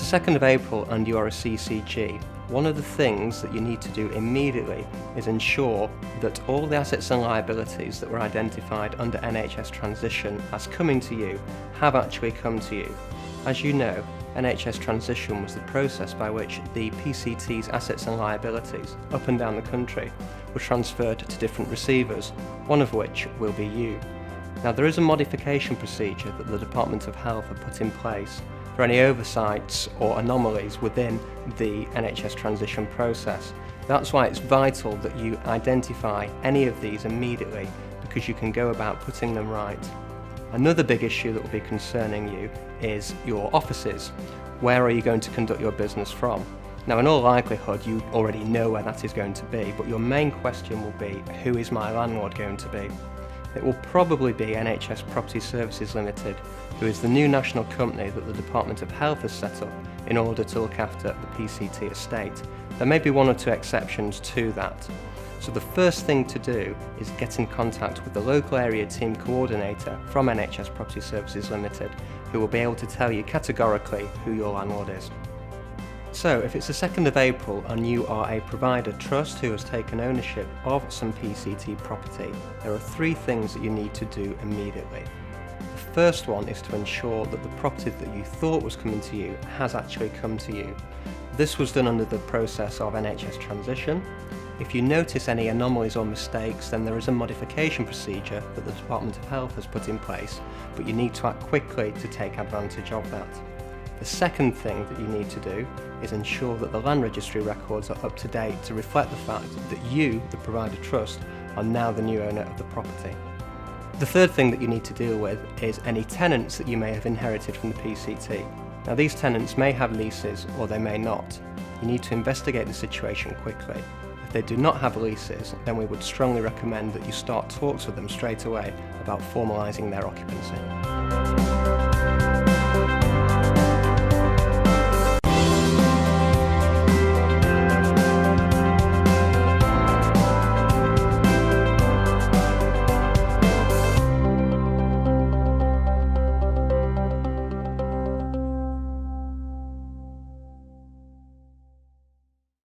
2nd of April and you are a CCG, one of the things that you need to do immediately is ensure that all the assets and liabilities that were identified under NHS transition as coming to you have actually come to you. As you know, NHS transition was the process by which the PCT's assets and liabilities up and down the country were transferred to different receivers, one of which will be you. Now, there is a modification procedure that the Department of Health have put in place for any oversights or anomalies within the NHS transition process. That's why it's vital that you identify any of these immediately, because you can go about putting them right. Another big issue that will be concerning you is your offices. Where are you going to conduct your business from? Now, in all likelihood, you already know where that is going to be, but your main question will be, who is my landlord going to be? It will probably be NHS Property Services Limited, who is the new national company that the Department of Health has set up in order to look after the PCT estate. There may be one or two exceptions to that. So the first thing to do is get in contact with the local area team coordinator from NHS Property Services Limited, who will be able to tell you categorically who your landlord is. So if it's the 2nd of April and you are a provider trust who has taken ownership of some PCT property, there are 3 things that you need to do immediately. The first one is to ensure that the property that you thought was coming to you has actually come to you. This was done under the process of NHS transition. If you notice any anomalies or mistakes, then there is a modification procedure that the Department of Health has put in place, but you need to act quickly to take advantage of that. The second thing that you need to do is ensure that the land registry records are up to date to reflect the fact that you, the provider trust, are now the new owner of the property. The third thing that you need to deal with is any tenants that you may have inherited from the PCT. Now, these tenants may have leases or they may not. You need to investigate the situation quickly. If they do not have leases, then we would strongly recommend that you start talks with them straight away about formalising their occupancy.